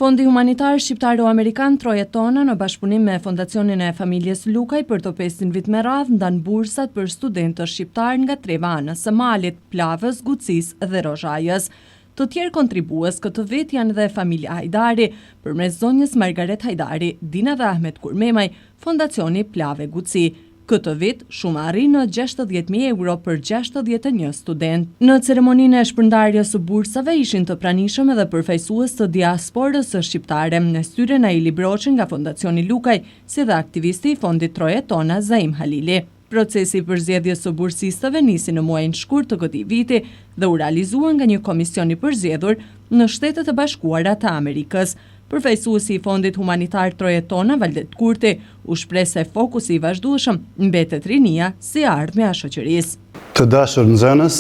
Fondi Humanitar Shqiptaro-Amerikan Troje Tona në bashkëpunim me Fondacionin e Familjes Lukaj për të 5 vit me radhë ndan bursat për studentë shqiptar nga 3 anës së malit, Plavës, Gucis dhe Rozhajës. Të tjerë kontribues këtë vit janë dhe familja Hajdari, përmes zonjës Margaret Hajdari, Dina dhe Ahmet Kurmemaj, Fondacioni Plave Guci. Këtë vit, shumë arri në 60.000 euro për 61 student. Në ceremoninë e shpërndarjes së bursave ishin të pranishëm edhe përfaqësues të diasporës së shqiptare, në styre Naili Broçi nga Fondacioni Lukaj, si dhe aktivisti i Fondit Troje Tona Zaim Halili. Procesi i përzgjedhjes së bursistëve nisi në muajin shkurt të këtij viti dhe u realizua nga një komision i përzgjedhur në Shtetet e Bashkuara të Amerikës. Përfaqësuesi i Fondit Humanitar Troje Tona, Valdet Kurti, u shpreh se fokusi i vazhdueshëm mbetet rinia si ardhmja e shoqërisë. Të dashur nxënës,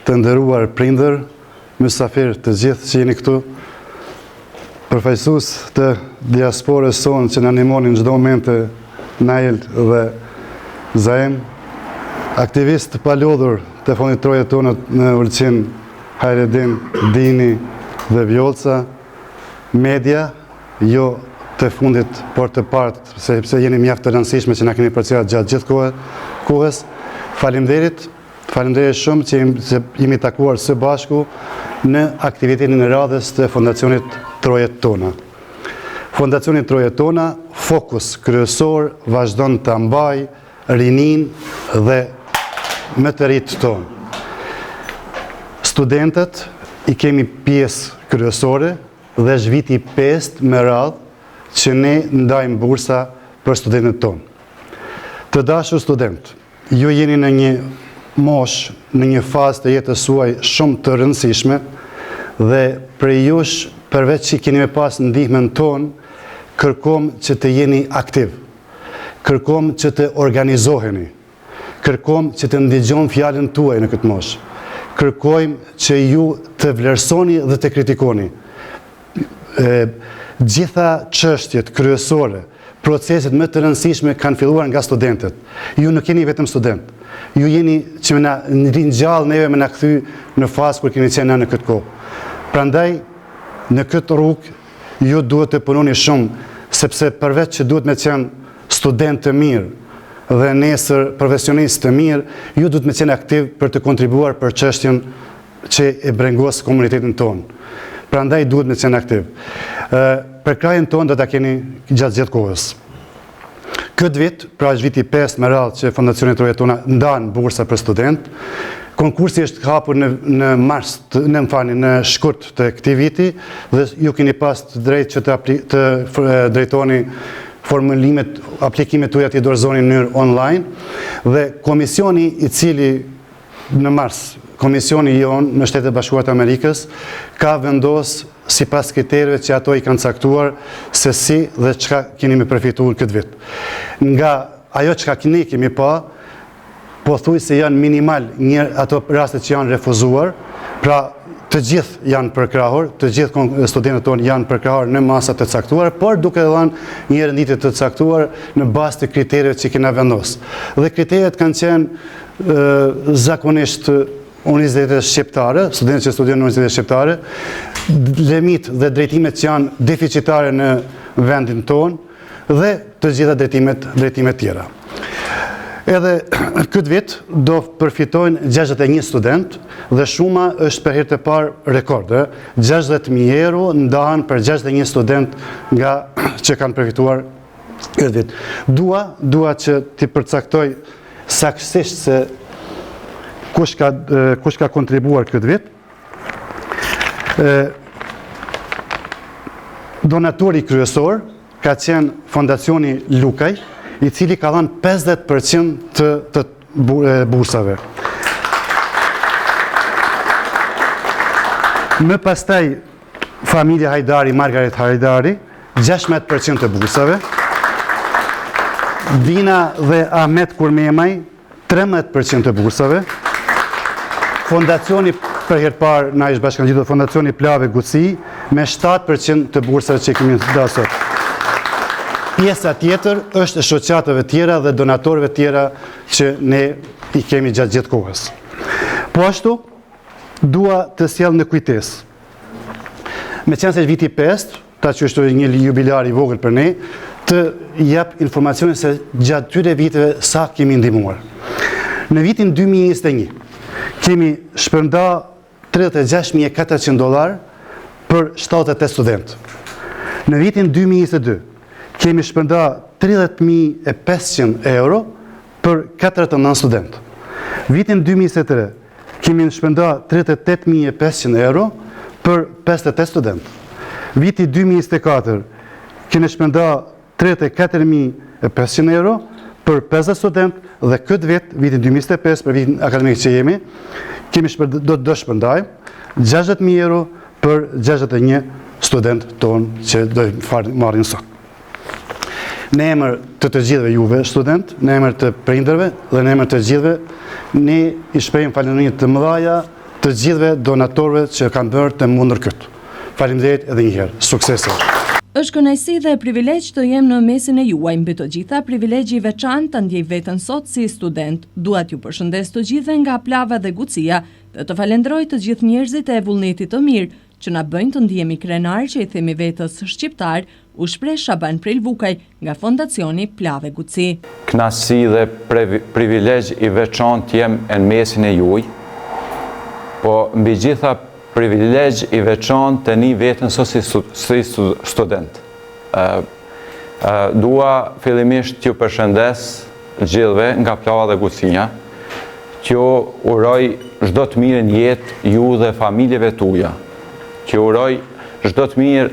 të nderuar prindër, mysafir të gjithë që jeni këtu, përfaqësues të diasporës sonë që na ndihmonin çdo moment Nail dhe Zaim, aktivist të palodhur të Fondit Troje Tona në Ulqin, Hajredin, Dini dhe Vjolca, media, jo të fundit, por të partë, sepse jeni mjaft të rëndësishme që na keni përcjellë gjatë gjithë kohës. Faleminderit shumë që jemi takuar së bashku në aktivitetin e radhës të Fondacionit Troje Tona. Fondacioni Troje Tona, fokus kryesor vazhdon të mbaj rinin dhe më të rritë tonë. Studentët i kemi pjesë kryesore dhe është viti 5 me radhë që ne ndajmë bursa për studentët tonë. Të dashur student, ju jeni në një moshë, në një fazë të jetës suaj shumë të rëndësishme dhe prej jush, përveç që keni me pas ndihmën tonë, kërkom që të jeni aktiv, kërkom që të organizoheni, kërkom që të ndigjon fjalën tuaj në këtë moshë, kërkojmë që ju të vlerësoni dhe të kritikoni. Gjitha çështjet kryesore, proceset më të rëndësishme kanë filluar nga studentët. Ju nuk jeni vetëm student. Ju jeni që na ringjall neve me na kthy në fazë kur keni qenë në këtë kohë. Prandaj në këtë rrugë ju duhet të punoni shumë, sepse përveç që duhet me qenë student të mirë dhe nesër profesionist të mirë, ju duhet me qenë aktiv për të kontribuar për çështjen që e brengos komunitetin tonë. Prandaj duhet me qenë aktiv. Për krajin tonë do ta keni gjatë gjithë kohës. Këtë vit, pra është viti 5 me radhë që Fondacioni Troje Tona ndan bursa për student. Konkursi është hapur në shkurt të këtij viti dhe ju keni pas të drejtë që të drejtoni formulimet, aplikimet tuaja të dorëzoni në mënyrë online dhe komisioni i cili në mars, komisioni jonë në Shtetet e Bashkuara të Amerikës ka vendosur sipas kriterëve që ato i kanë caktuar se si dhe çka keni me përfituar këtë vit. Nga ajo çka ne kemi pa, pothuajse janë minimal ato rastet që janë refuzuar, pra të gjithë janë përkrahur, të gjithë studentët tonë janë përkrahur në masa të caktuara, por duke dhënë një renditje të caktuar në bazë të kriterëve që kena vendosur. Dhe kriteret kanë qenë zakonisht universitetet shqiptare, studentët që studiojnë në universitetet shqiptare, limit dhe drejtimet që janë deficitare në vendin tonë dhe të gjitha drejtimet tjera. Edhe këtë vit do përfitojnë 61 student dhe shuma është për herë të parë rekord. 60.000 euro ndahen për 61 student nga që kanë përfituar këtë vit. Dua që t'i përcaktoj saktësisht se kush ka kontribuar këtë vit. Donatori kryesor ka qenë Fondacioni Lukaj, i cili ka dhënë 50% të bursave. Më pastaj familja Hajdari, Margaret Hajdari, 16% të bursave. Dina dhe Ahmet Kurmemaj, 13% të bursave. Fondacioni për herë parë na është bashkangjitur Fondacioni Plave Guci me 7% të bursave që kemi dhënë. Pjesa tjetër është e shoqatave tjera dhe donatorëve tjera që ne i kemi gjatë gjithë kohës. Po ashtu, dua të sjell në kujtesë. Me qenë se viti 5, ta që është një jubilar i vogël për ne, të jap informacione se gjatë tyre viteve sa kemi ndihmuar. Në vitin 2021 kemi shpërnda $36.400 për 78 studentë. Në vitin 2022 kemi shpërnda €30.500 për 49 studentë. Vitin 2023 kemi shpërnda €38.500 për 58 studentë. Viti 2024 kemi shpërnda €34.500 për 50 studentë dhe këtë vit, vitin 2025, për vitin akademik që jemi, do të shpërndajmë €60.000 për 61 studentë tonë që do marrin sot. Në emër të gjithëve juve studentë, në emër të prindërve dhe në emër të gjithëve, ne i shprehim falënderimet të mëdha të gjithëve donatorëve që kanë bërë të mundur këtë. Faleminderit edhe një herë. Suksese. Është kënaqësi dhe privilegj të jem në mesin e juaj, mbi të gjitha privilegji i veçantë të ndjej veten sot si student. Dua t'ju përshëndes të gjithëve nga Plava dhe Gucia dhe të falenderoj të gjithë njerëzit e vullnetit të mirë që na bëjnë të ndihemi krenar që i themi vetës shqiptar, u shpreh Shaban Prelvukaj nga Fondacioni Plave Guci. Kënaqësi dhe privilegj i veçantë jem në mesin e juaj, po mbi gjitha privilegj i veçantë të një vetën sot si student. Dua fillimisht t'ju përshëndes gjithëve nga Plava dhe Gucia, t'ju uroj çdo të mirë në jetë ju dhe familjeve tuaja, t'ju uroj çdo të mirë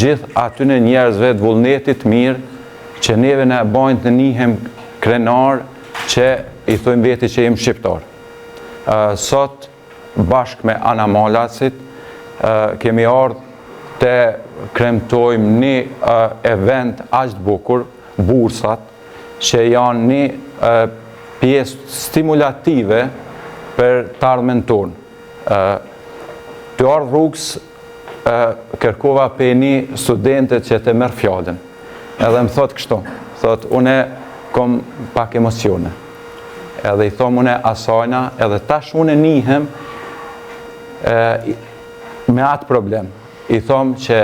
gjithë atyre njerëzve të vullnetit mirë që neve na bajnë të njihem krenar që i thojmë veti që jem shqiptar. Sot bashkë me Ana Malacit kemi ardhur të kremtojmë një event aq të bukur, bursat, që janë një pjesë stimulative për të ardhmen tonë. Të ardhur rrugës kërkova për një studente që të merr fjalën. Edhe më thot kështu, thot une kom pak emocione. Edhe i thom une asajna, edhe tash une njihem me atë problem. I thom që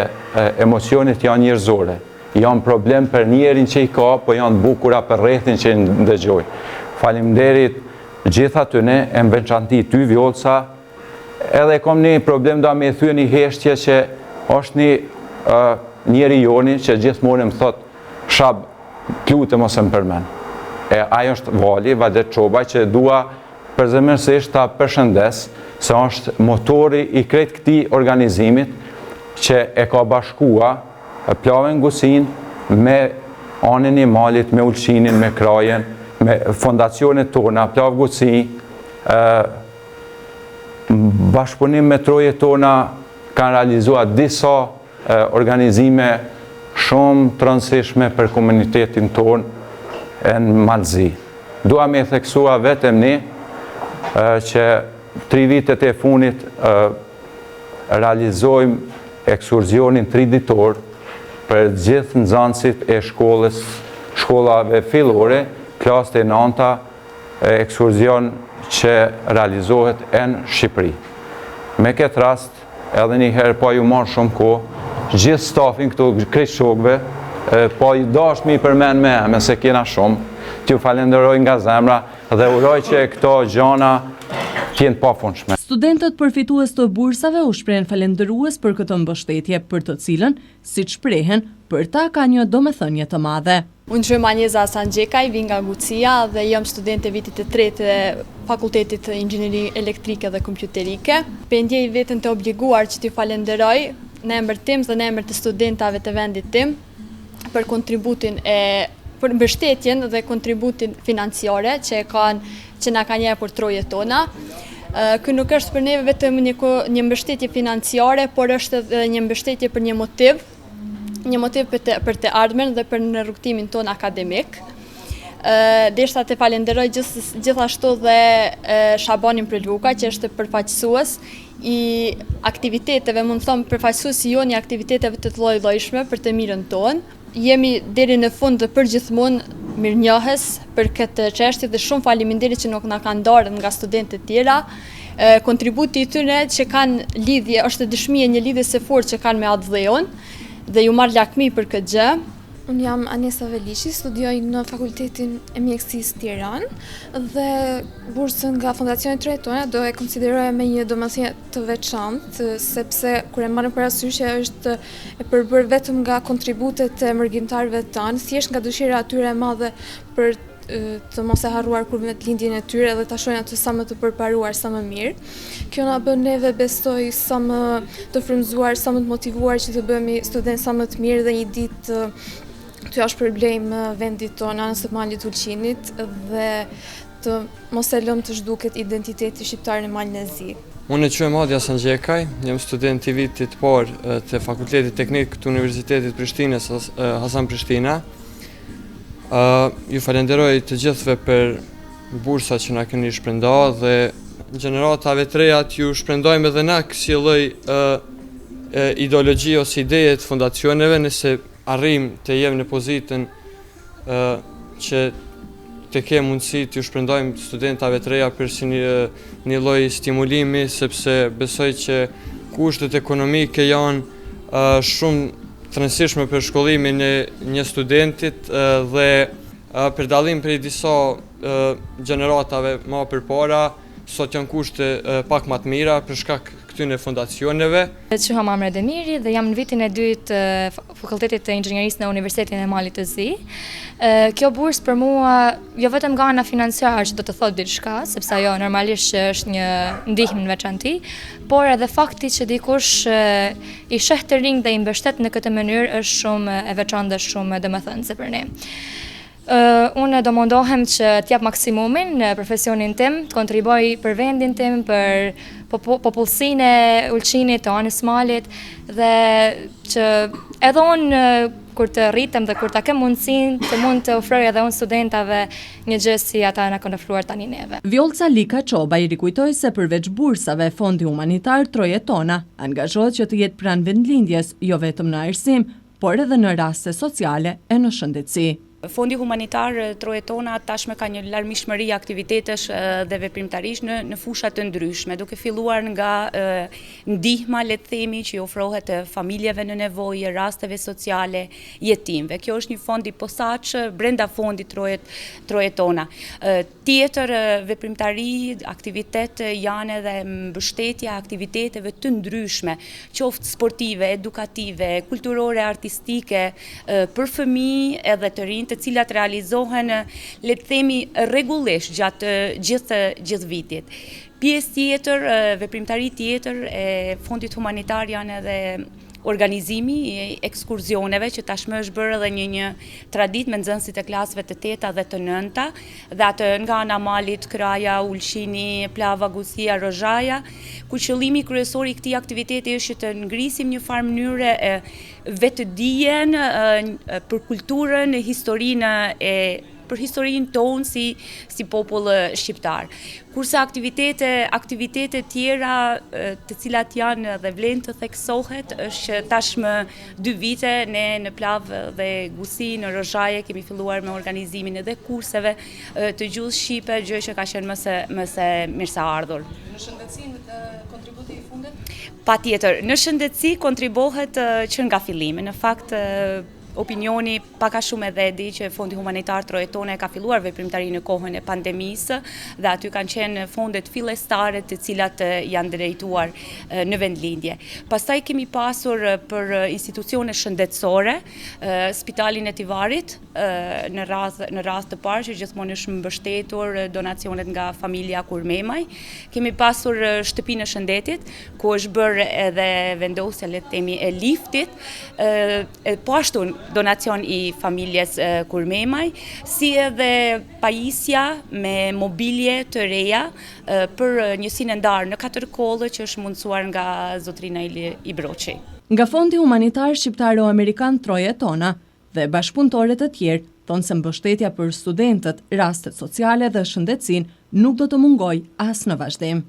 emocionit janë njerëzore, janë problem për njerin që i ka, po janë bukura për rrethin që i ndëgjoj. Faleminderit gjitha tyne, e më veçanti ty Vjolca, edhe kom një problem da me thye një heshtje që është një njeri joni që gjithmonë më thot Shab, t'lutem ose më përmen. Ajo është Vali, Valdet Çobaj, që dua përzemërsisht ta përshëndes, se është motori i krejt këtij organizimit që e ka bashkua Plavën Gucin me anën e malit, me Ulqinin, me Krajen, me fondacionet tona, Plavë Guci, bashkëpunim me trojet tona kanë realizuar disa organizime shumë të rëndësishme për komunitetin tonë në Malzi. Dua me theksua vetëm ne që 3 vitet e funit realizojmë ekskursionin 3 ditor për gjithë nxënësit e shkollave fillore, klasë e 9, ekskursion që realizohet në Shqipëri. Me këtë rast, edhe një herë po ju marrë shumë kohë, gjithë stafin këtu krejt shokëve, po i dash mi përmen me eme se kena shumë, t'ju falenderoj nga zemra dhe uroj që këto gjana t'jenë pafundshme. Studentët përfitues të bursave u shprehen falendërues për këtë mbështetje, për të cilën, siç shprehen, për ta ka një domethënie të madhe. Unë quhem Anjeza Hasan Gjekaj, vi nga Gucia dhe jam studente vitit të 3 të Fakultetit të Inxhinieri Elektrike dhe Kompjuterike. Ndjej veten të obliguar që t'ju falenderoj në emër tim dhe në emër të studentave të vendit tim për kontributin për mbështetjen dhe kontributin financiare që na kanë jepur trojet tona. Ky nuk është për neve vetëm një mbështetje financiare, por është edhe një mbështetje për një motiv për të ardhmen dhe për në rrugtimin ton akademik. Deshta të falenderoj gjithashtu dhe Shabanin Prelvukaj, që është përfaqësues i aktiviteteve, mund të them përfaqësues i jonë i aktiviteteve të lloj-llojshme për të mirën tonë. Jemi deri në fund dhe përgjithmonë mirënjohës për këtë çështje dhe shumë faleminderit që nuk na kanë ndarë nga studentët tjera. Kontributi i tyre që kanë lidhje, është dëshmi e një lidhje së fortë që kanë me atë dheun dhe ju marr lakmi për këtë gjë. Unë jam Anesa Velishi, studioj në Fakultetin e Mjekësisë Tiranë dhe bursën nga Fondacioni Trojtona do e konsideroj me një domethënie të veçantë, sepse kur e marrëm parasysh që është e përbërë vetëm nga kontributet e mërgjimtarëve tanë, thjesht nga dëshira atyre e madhe për të mos e harruar kur me të lindjen e tyre dhe ta shohin atë sa më të përparuar, sa më mirë. Kjo na bën neve besoj sa më të frymzuar, sa më të motivuar që të bëhemi studentë sa më të mirë dhe një ditë të është problem vendit tonë, anës së malit Ulqinit dhe të mos e lëmë të zhduket identiteti shqiptar në Malin e Zi. Unë e quhem Adi Hasan Gjekaj, jam student i vitit parë të Fakultetit Teknik të Universitetit Prishtinës, Hasan Prishtina. Ju falenderoj të gjithëve për bursat që na keni shpërndarë dhe gjeneratave të reja ju shpërndajmë edhe na si lloj ideologji ose ideje të fondacioneve nëse arrim të jem në pozitën që të kemë mundësi të ju shpërndajmë studentave të reja për si një lloj stimulimi, sepse besoj që kushtet ekonomike janë shumë të rëndësishme për shkollimin e një studentit dhe për dallim prej disa gjeneratave më përpara, sot janë kushte pak më të mira për shkak këtyre fondacioneve. Quhem Amre Demiri dhe jam në vitin e dytë të Fakultetit të Inxhinierisë në Universitetin e Malit të Zi. Kjo bursë për mua jo vetëm nga ana financiare që do të thotë diçka, sepse ajo normalisht është një ndihmë në veçantë, por edhe fakti që dikush i sheh të rinj dhe i mbështet në këtë mënyrë është shumë e veçantë dhe shumë domethënëse për ne. Unë do mundohem që t'jap maksimumin në profesionin tim, të kontriboj për vendin tim, për popullsinë e Ulqinit, të anës Malit dhe që edhe unë kur të rritem dhe kur ta kem mundësinë të mund të ofroj edhe unë studentave një gjë si ata na kanë ofruar tani neve. Vjollca Lika Çoba i rikujtoi se përveç bursave, Fondi Humanitar Trojtona angazhohet që të jetë pranë vendlindjes, jo vetëm në arsim, por edhe në raste sociale e në shëndetësi. Fondi Humanitar Trojtona tashme ka një larmishmëri aktivitetesh dhe veprimtarish në fusha të ndryshme, duke filluar nga ndihma, le të themi, që i ofrohet familjeve në nevojë, rasteve sociale, jetimve. Kjo është një fond i posaçëm brenda fondit Trojtona. Tjetër veprimtari, aktivitet janë edhe mbështetja aktiviteteve të ndryshme, qoftë sportive, edukative, kulturore, artistike, për fëmijë edhe të rinj, të cilat realizohen, le të themi, rregullisht gjatë gjithë vitit. Pjesë tjetër, veprimtari tjetër e Fondit Humanitar janë edhe organizimi i ekskurzioneve që tashmë është bërë edhe një traditë me nxënësit e klasëve të 8 dhe të 9, dhe atë nga ana Malit, Kraja, Ulqini, Plava, Gusia, Rozhaja, ku qëllimi kryesor i këtij aktiviteti është që të ngrisim një farë mënyre vetëdijen për kulturën, për historinë tonë si popull shqiptar. Kurse aktivitete tjera të cilat janë dhe vlen të theksohet është tashmë 2 vite ne në Plavë dhe Gusi në Rozhaje kemi filluar me organizimin edhe kurseve të gjuhës shqipe, gjë që ka qenë më se mirëseardhur. Në shëndetësi kontributi i fundit? Patjetër, në shëndetësi kontribohet që nga fillimi. Në fakt opinioni paka shumë edhe di që Fondi Humanitar Trojtona ka filluar veprimtari në kohën e pandemisë dhe aty kanë qenë fondet fillestare të cilat janë drejtuar në vendlindje. Pastaj kemi pasur për institucione shëndetësore, Spitalin e Tivarit në rast të parë që gjithmonë është mbështetur donacionet nga familja Kurmemaj. Kemi pasur shtëpinë e shëndetit, ku është bërë edhe vendosja, le të themi, e liftit, po ashtu donacion i familjes Kurmemaj, si edhe pajisja me mobilje të reja për njësinë e ndarë në 4 kollë që është mundësuar nga zotrina i Broçi. Nga Fondi Humanitar Shqiptaro-Amerikan Trojtona dhe bashkëpunëtorët e tjerë thonë se mbështetja për studentët, rastet sociale dhe shëndetësinë nuk do të mungojë as në vazhdim.